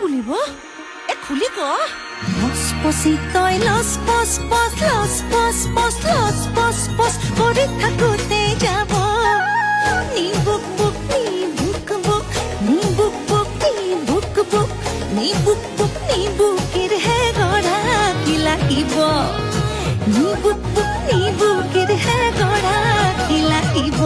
খুলিব খুলি ক লস পচি তই লস পচ পচ লস পচ পচ লস পচ পচ কৰি থাকোতে যাব নি বুক বুক নি বুক বুক নি বুক বুক নি বুক বুক নি বুক বুক নি বুকের হে গড়া কি লাগিব নি বুক বুক নি বুকের হে গড়া কি লাগিব